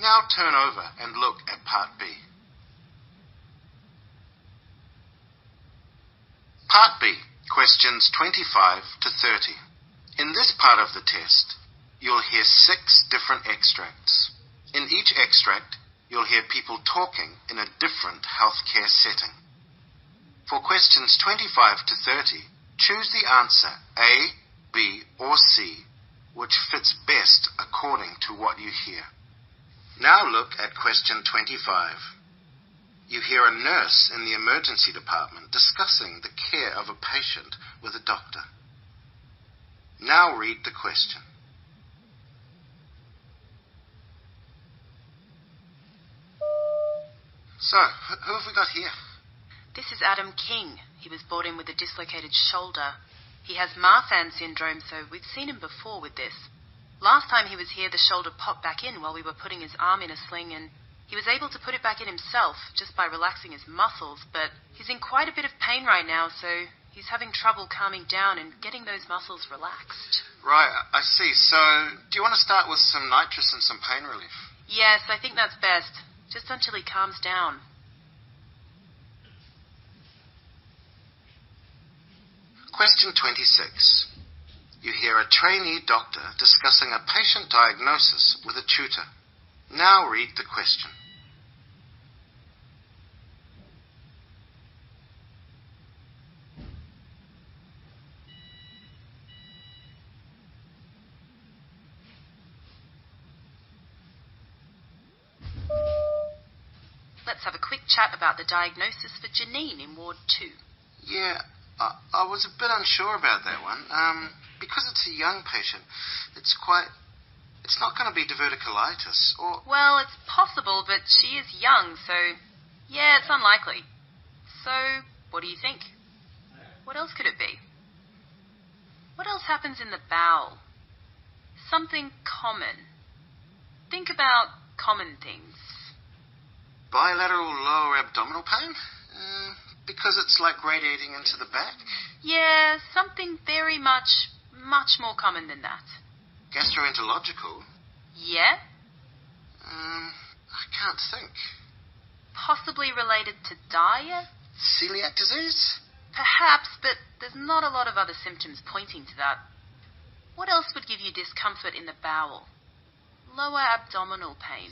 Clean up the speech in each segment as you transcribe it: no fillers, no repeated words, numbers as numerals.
now turn over and look at Part B. Part B, questions 25 to 30. In this part of the test, you'll hear 6 different extracts. In each extract, you'll hear people talking in a different healthcare setting. For questions 25 to 30, choose the answer A, B, or C, which fits best according to what you hear. Now look at question 25. You hear a nurse in the emergency department discussing the care of a patient with a doctor. Now read the question. So, who have we got here? This is Adam King. He was brought in with a dislocated shoulder. He has Marfan syndrome, so we've seen him before with this. Last time he was here, the shoulder popped back in while we were putting his arm in a sling, and he was able to put it back in himself just by relaxing his muscles, but he's in quite a bit of pain right now, so he's having trouble calming down and getting those muscles relaxed. Right, I see. So, do you want to start with some nitrous and some pain relief? Yes, I think that's best, just until he calms down. Question 26. You hear a trainee doctor discussing a patient diagnosis with a tutor. Now read the question. Let's have a quick chat about the diagnosis for Janine in Ward 2. Yeah, I was a bit unsure about that one. Because it's a young patient, it's not going to be diverticulitis, or... Well, it's possible, but she is young, so... Yeah, it's unlikely. So, what do you think? What else could it be? What else happens in the bowel? Something common. Think about common things. Bilateral lower abdominal pain? Because it's like radiating into the back? Yeah, something very much more common than that. Gastroenterological? Yeah? I can't think. Possibly related to diet? Celiac disease? Perhaps, but there's not a lot of other symptoms pointing to that. What else would give you discomfort in the bowel? Lower abdominal pain.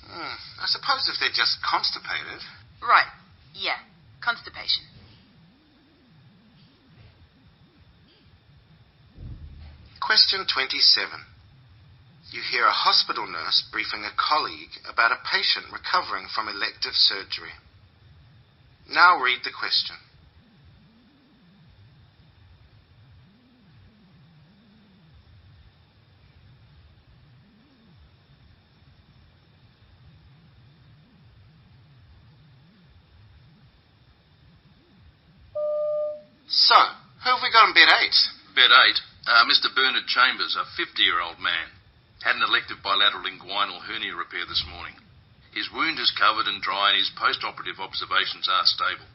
I suppose if they're just constipated. Right, yeah. Constipation. Question 27. You hear a hospital nurse briefing a colleague about a patient recovering from elective surgery. Now read the question. So, who have we got in bed 8? Bed 8, Mr. Bernard Chambers, a 50-year-old man. Had an elective bilateral inguinal hernia repair this morning. His wound is covered and dry and his post-operative observations are stable.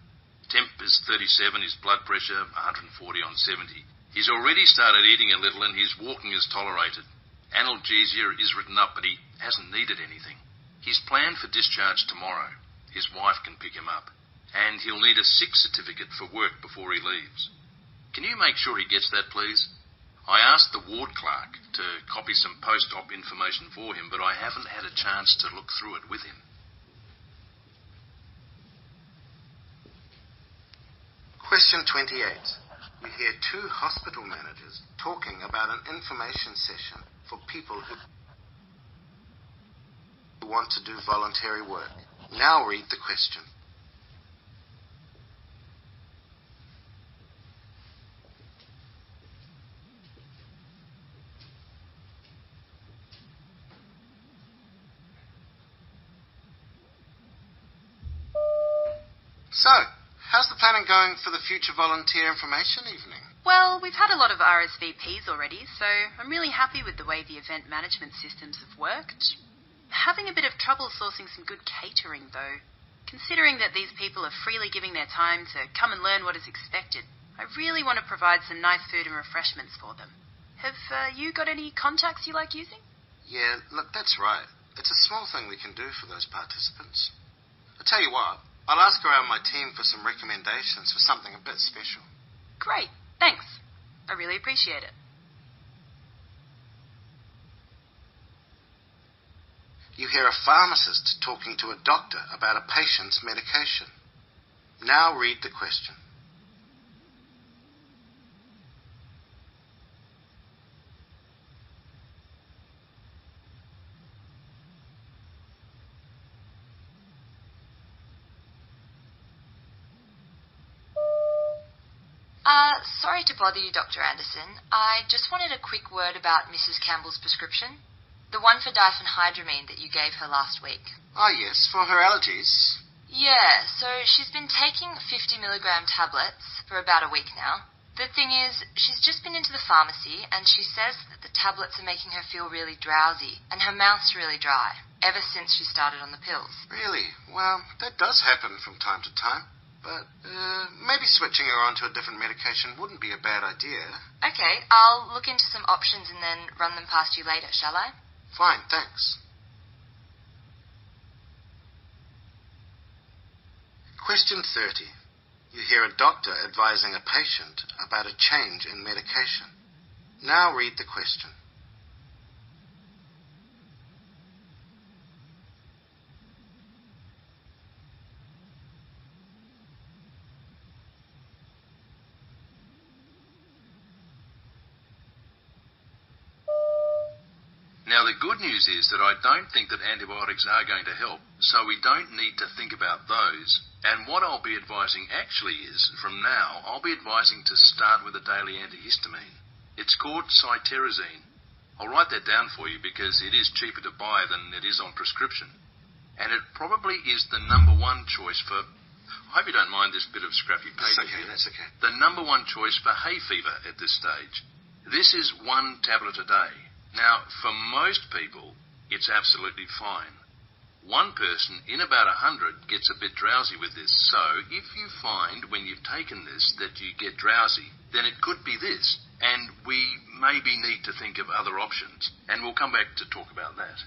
Temp is 37, his blood pressure 140 on 70. He's already started eating a little and his walking is tolerated. Analgesia is written up, but he hasn't needed anything. He's planned for discharge tomorrow. His wife can pick him up. And he'll need a sick certificate for work before he leaves. Can you make sure he gets that, please? I asked the ward clerk to copy some post-op information for him, but I haven't had a chance to look through it with him. Question 28. You hear 2 hospital managers talking about an information session for people who want to do voluntary work. Now read the question. So, how's the planning going for the future volunteer information evening? Well, we've had a lot of RSVPs already, so I'm really happy with the way the event management systems have worked. Having a bit of trouble sourcing some good catering, though. Considering that these people are freely giving their time to come and learn what is expected, I really want to provide some nice food and refreshments for them. Have you got any contacts you like using? Yeah, look, that's right. It's a small thing we can do for those participants. I'll tell you what, I'll ask around my team for some recommendations for something a bit special. Great, thanks. I really appreciate it. You hear a pharmacist talking to a doctor about a patient's medication. Now read the question. Sorry to bother you, Dr. Anderson. I just wanted a quick word about Mrs. Campbell's prescription. The one for diphenhydramine that you gave her last week. Ah, yes, for her allergies. Yeah, so she's been taking 50 milligram tablets for about a week now. The thing is, she's just been into the pharmacy and she says that the tablets are making her feel really drowsy and her mouth's really dry, ever since she started on the pills. Really? Well, that does happen from time to time. But maybe switching her onto a different medication wouldn't be a bad idea. Okay, I'll look into some options and then run them past you later, shall I? Fine, thanks. Question 30. You hear a doctor advising a patient about a change in medication. Now read the question. Now, the good news is that I don't think that antibiotics are going to help, so we don't need to think about those. And what I'll be advising actually is, from now, I'll be advising to start with a daily antihistamine. It's called cyterizine. I'll write that down for you because it is cheaper to buy than it is on prescription. And it probably is the number one choice for... I hope you don't mind this bit of scrappy paper. That's okay. The number one choice for hay fever at this stage. This is 1 tablet a day. Now, for most people, it's absolutely fine. One person in about 100 gets a bit drowsy with this, so if you find when you've taken this that you get drowsy, then it could be this, and we maybe need to think of other options, and we'll come back to talk about that.